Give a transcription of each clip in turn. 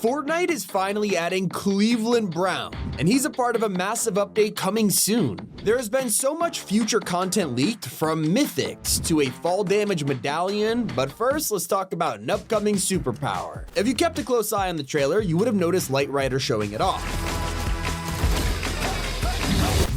Fortnite is finally adding Cleveland Brown, and he's a part of a massive update coming soon. There has been so much future content leaked, from mythics to a fall damage medallion, but first let's talk about an upcoming superpower. If you kept a close eye on the trailer, you would have noticed Light Rider showing it off.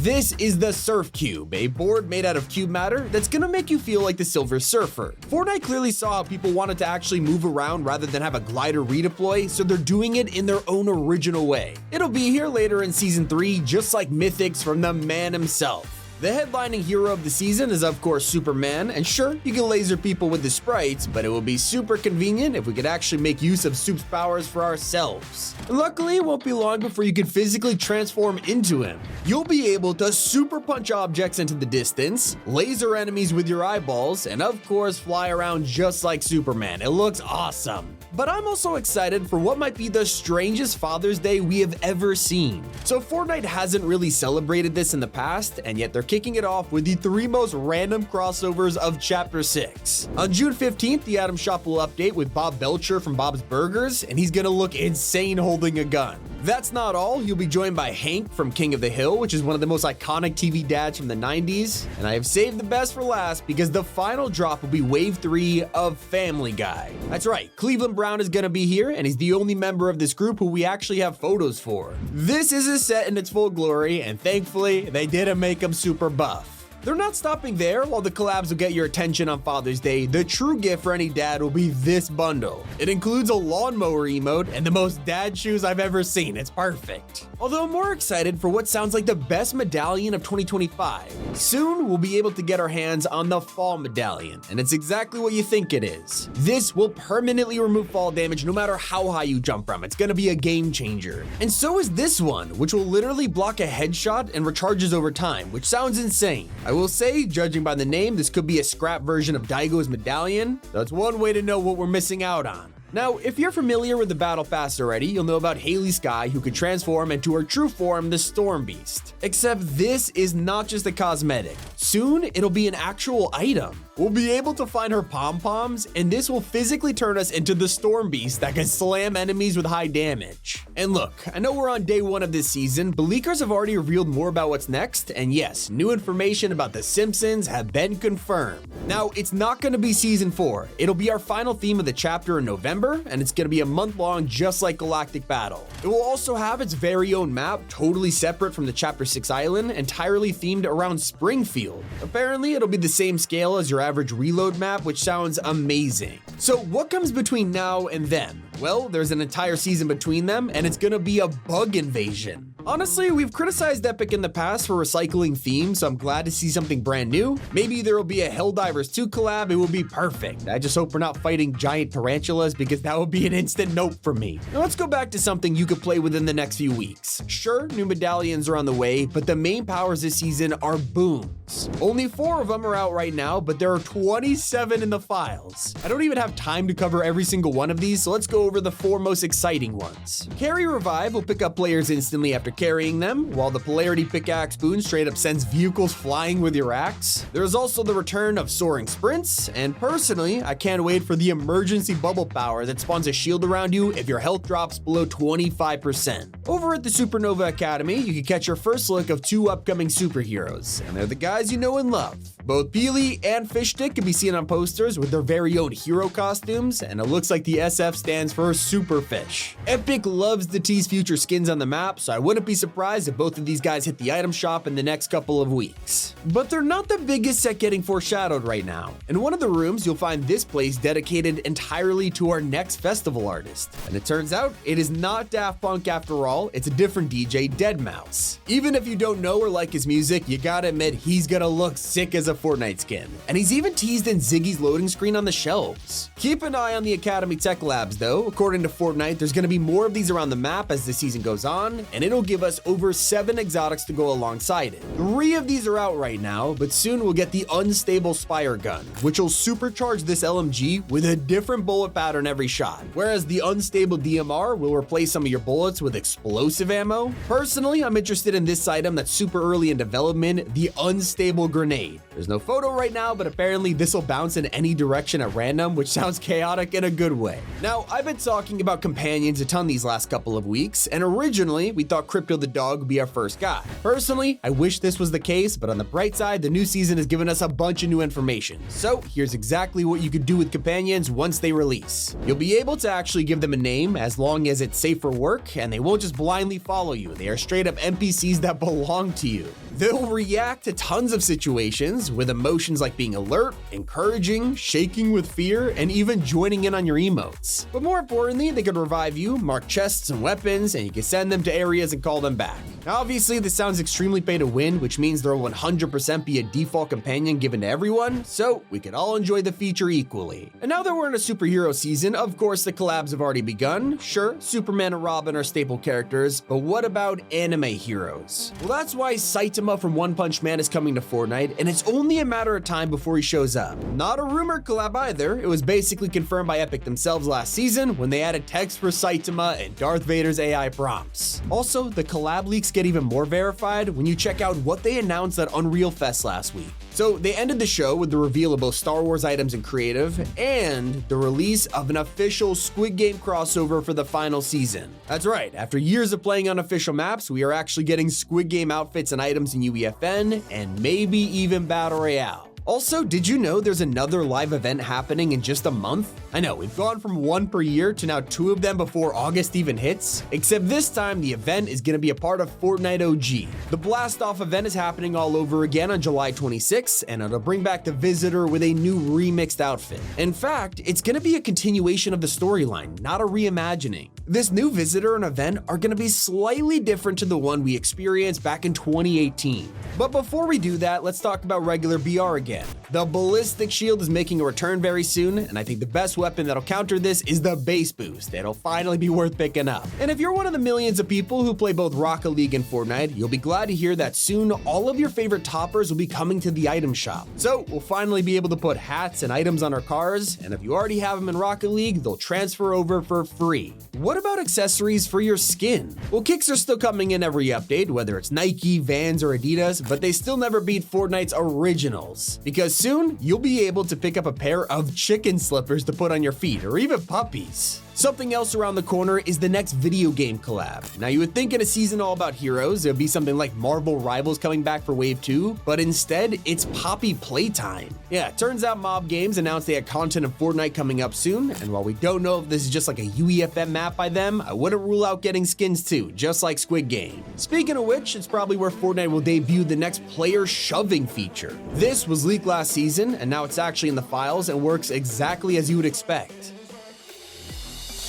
This is the Surf Cube, a board made out of cube matter that's gonna make you feel like the Silver Surfer. Fortnite clearly saw how people wanted to actually move around rather than have a glider redeploy, so they're doing it in their own original way. It'll be here later in Season 3, just like mythics from the man himself. The headlining hero of the season is of course Superman, and sure, you can laser people with the sprites, but it will be super convenient if we could actually make use of Soup's powers for ourselves. And luckily, it won't be long before you can physically transform into him. You'll be able to super punch objects into the distance, laser enemies with your eyeballs, and of course fly around just like Superman. It looks awesome. But I'm also excited for what might be the strangest Father's Day we have ever seen. So Fortnite hasn't really celebrated this in the past, and yet they're kicking it off with the 3 most random crossovers of Chapter 6. On June 15th, the Item Shop will update with Bob Belcher from Bob's Burgers, and he's gonna look insane holding a gun. That's not all, you'll be joined by Hank from King of the Hill, which is one of the most iconic TV dads from the 90s. And I have saved the best for last because the final drop will be Wave 3 of Family Guy. That's right, Cleveland Brown is gonna be here, and he's the only member of this group who we actually have photos for. This is a set in its full glory, and thankfully, they didn't make him super buff. They're not stopping there. While the collabs will get your attention on Father's Day, the true gift for any dad will be this bundle. It includes a lawnmower emote and the most dad shoes I've ever seen. It's perfect. Although I'm more excited for what sounds like the best medallion of 2025. Soon, we'll be able to get our hands on the fall medallion, and it's exactly what you think it is. This will permanently remove fall damage no matter how high you jump from. It's gonna be a game changer. And so is this one, which will literally block a headshot and recharges over time, which sounds insane. I will say, judging by the name, this could be a scrap version of Daigo's medallion. That's one way to know what we're missing out on. Now, if you're familiar with the Battle Pass already, you'll know about Haley Sky, who could transform into her true form, the Storm Beast. Except this is not just a cosmetic. Soon, it'll be an actual item. We'll be able to find her pom-poms, and this will physically turn us into the Storm Beast that can slam enemies with high damage. And look, I know we're on day 1 of this season, but leakers have already revealed more about what's next, and yes, new information about the Simpsons have been confirmed. Now, it's not going to be Season 4. It'll be our final theme of the chapter in November, and it's going to be a month long just like Galactic Battle. It will also have its very own map, totally separate from the Chapter 6 island, entirely themed around Springfield. Apparently, it'll be the same scale as your average reload map, which sounds amazing. So what comes between now and then? Well, there's an entire season between them, and it's gonna be a bug invasion. Honestly, we've criticized Epic in the past for recycling themes, so I'm glad to see something brand new. Maybe there will be a Helldivers 2 collab, it will be perfect. I just hope we're not fighting giant tarantulas, because that would be an instant nope from me. Now let's go back to something you could play within the next few weeks. Sure, new medallions are on the way, but the main powers this season are booms. Only 4 of them are out right now, but there are 27 in the files. I don't even have time to cover every single one of these, so let's go over the 4 most exciting ones. Carry Revive will pick up players instantly after carrying them, while the Polarity Pickaxe Boon straight up sends vehicles flying with your axe. There's also the return of Soaring Sprints, and personally, I can't wait for the Emergency Bubble power that spawns a shield around you if your health drops below 25%. Over at the Supernova Academy, you can catch your first look of 2 upcoming superheroes, and they're the guys you know and love. Both Peely and Fishstick can be seen on posters with their very own hero costumes, and it looks like the SF stands for Superfish. Epic loves to tease future skins on the map, so I wouldn't be surprised if both of these guys hit the item shop in the next couple of weeks. But they're not the biggest set getting foreshadowed right now. In one of the rooms, you'll find this place dedicated entirely to our next festival artist. And it turns out, it is not Daft Punk after all, it's a different DJ, Deadmau5. Even if you don't know or like his music, you gotta admit he's gonna look sick as a Fortnite skin. And he's even teased in Ziggy's loading screen on the shelves. Keep an eye on the Academy Tech Labs though. According to Fortnite, there's gonna be more of these around the map as the season goes on, and it'll give us over 7 exotics to go alongside it. 3 of these are out right now, but soon we'll get the unstable Spire gun, which will supercharge this LMG with a different bullet pattern every shot, whereas the unstable DMR will replace some of your bullets with explosive ammo. Personally, I'm interested in this item that's super early in development, the unstable grenade. There's no photo right now, but apparently this will bounce in any direction at random, which sounds chaotic in a good way. Now, I've been talking about companions a ton these last couple of weeks, and originally we thought Crypto the dog would be our first guy. Personally, I wish this was the case, but on the bright side, the new season has given us a bunch of new information. So here's exactly what you could do with companions once they release. You'll be able to actually give them a name as long as it's safe for work, and they won't just blindly follow you. They are straight up NPCs that belong to you. They'll react to tons of situations with emotions like being alert, encouraging, shaking with fear, and even joining in on your emotes. But more importantly, they could revive you, mark chests and weapons, and you can send them to areas and call them back. Now, obviously, this sounds extremely pay to win, which means there will 100% be a default companion given to everyone, so we could all enjoy the feature equally. And now that we're in a superhero season, of course the collabs have already begun. Sure, Superman and Robin are staple characters, but what about anime heroes? Well, that's why Saitama from One Punch Man is coming to Fortnite, and it's only a matter of time before he shows up. Not a rumored collab either, it was basically confirmed by Epic themselves last season when they added text for Saitama and Darth Vader's AI prompts. Also, the collab leaks get even more verified when you check out what they announced at Unreal Fest last week. So they ended the show with the reveal of both Star Wars items and creative, and the release of an official Squid Game crossover for the final season. That's right, after years of playing unofficial maps, we are actually getting Squid Game outfits and items in UEFN, and maybe even Battle Royale. Also, did you know there's another live event happening in just a month? I know, we've gone from 1 per year to now 2 of them before August even hits, except this time the event is going to be a part of Fortnite OG. The Blastoff event is happening all over again on July 26th, and it'll bring back the Visitor with a new remixed outfit. In fact, it's going to be a continuation of the storyline, not a reimagining. This new Visitor and event are going to be slightly different to the one we experienced back in 2018. But before we do that, let's talk about regular BR again. The Ballistic Shield is making a return very soon, and I think the best weapon that'll counter this is the base boost. It'll finally be worth picking up. And if you're one of the millions of people who play both Rocket League and Fortnite, you'll be glad to hear that soon all of your favorite toppers will be coming to the item shop. So we'll finally be able to put hats and items on our cars, and if you already have them in Rocket League, they'll transfer over for free. What about accessories for your skin? Well, kicks are still coming in every update, whether it's Nike, Vans, or Adidas, but they still never beat Fortnite's originals. Because soon, you'll be able to pick up a pair of chicken slippers to put on your feet, or even puppies. Something else around the corner is the next video game collab. Now, you would think in a season all about heroes, it would be something like Marvel Rivals coming back for Wave 2, but instead, it's Poppy Playtime. Yeah, it turns out Mob Games announced they had content of Fortnite coming up soon, and while we don't know if this is just like a UEFM map by them, I wouldn't rule out getting skins too, just like Squid Game. Speaking of which, it's probably where Fortnite will debut the next player shoving feature. This was leaked last season, and now it's actually in the files and works exactly as you would expect.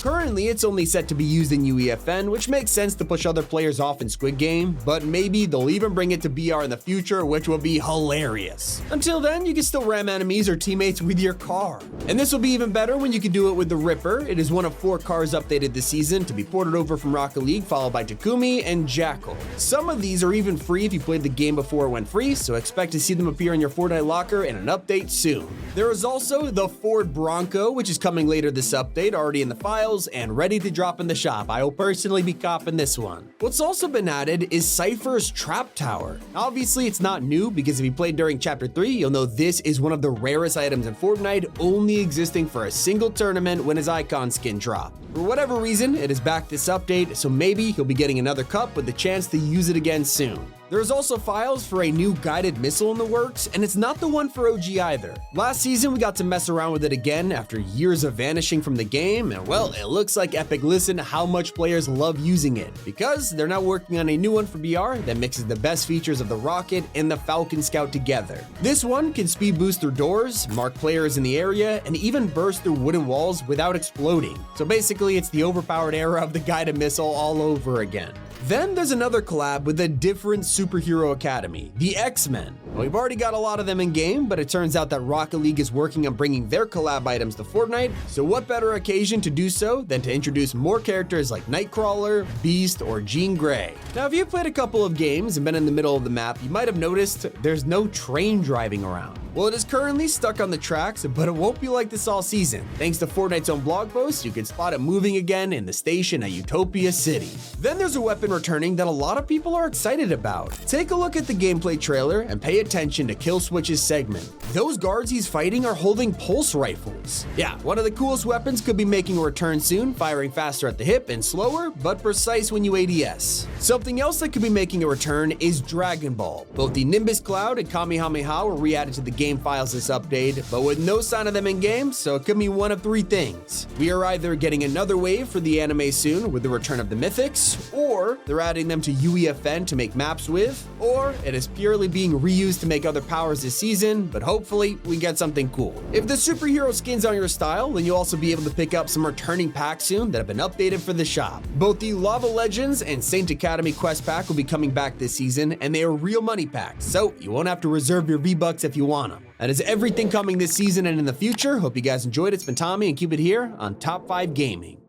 Currently, it's only set to be used in UEFN, which makes sense to push other players off in Squid Game, but maybe they'll even bring it to BR in the future, which will be hilarious. Until then, you can still ram enemies or teammates with your car. And this will be even better when you can do it with the Ripper. It is one of 4 cars updated this season to be ported over from Rocket League, followed by Takumi and Jackal. Some of these are even free if you played the game before it went free, so expect to see them appear in your Fortnite locker in an update soon. There is also the Ford Bronco, which is coming later this update, already in the files and ready to drop in the shop. I will personally be copping this one. What's also been added is Cypher's Trap Tower. Obviously, it's not new because if you played during Chapter 3, you'll know this is one of the rarest items in Fortnite, only existing for a single tournament when his icon skin dropped. For whatever reason, it is back this update, so maybe he'll be getting another cup with the chance to use it again soon. There's also files for a new guided missile in the works, and it's not the one for OG either. Last season, we got to mess around with it again after years of vanishing from the game, and well, it looks like Epic listened to how much players love using it, because they're now working on a new one for BR that mixes the best features of the Rocket and the Falcon Scout together. This one can speed boost through doors, mark players in the area, and even burst through wooden walls without exploding. So basically, it's the overpowered era of the guided missile all over again. Then there's another collab with a different superhero academy, the X-Men. We've already got a lot of them in game, but it turns out that Rocket League is working on bringing their collab items to Fortnite, so what better occasion to do so than to introduce more characters like Nightcrawler, Beast, or Jean Grey. Now, if you've played a couple of games and been in the middle of the map, you might have noticed there's no train driving around. Well, it is currently stuck on the tracks, but it won't be like this all season. Thanks to Fortnite's own blog post, you can spot it moving again in the station at Utopia City. Then there's a weapon returning that a lot of people are excited about. Take a look at the gameplay trailer and pay attention to Killswitch's segment. Those guards he's fighting are holding pulse rifles. Yeah, one of the coolest weapons could be making a return soon, firing faster at the hip and slower, but precise when you ADS. Something else that could be making a return is Dragon Ball. Both the Nimbus Cloud and Kamehameha were re-added to the game files this update, but with no sign of them in game, so it could be one of three things. We are either getting another wave for the anime soon with the return of the Mythics, or they're adding them to UEFN to make maps with, or it is purely being reused to make other powers this season, but hopefully we get something cool. If the superhero skin's on your style, then you'll also be able to pick up some returning packs soon that have been updated for the shop. Both the Lava Legends and Saint Academy quest pack will be coming back this season, and they are real money packs, so you won't have to reserve your V-Bucks if you want them. That is everything coming this season and in the future. Hope you guys enjoyed it. It's been Tommy, and keep it here on Top 5 Gaming.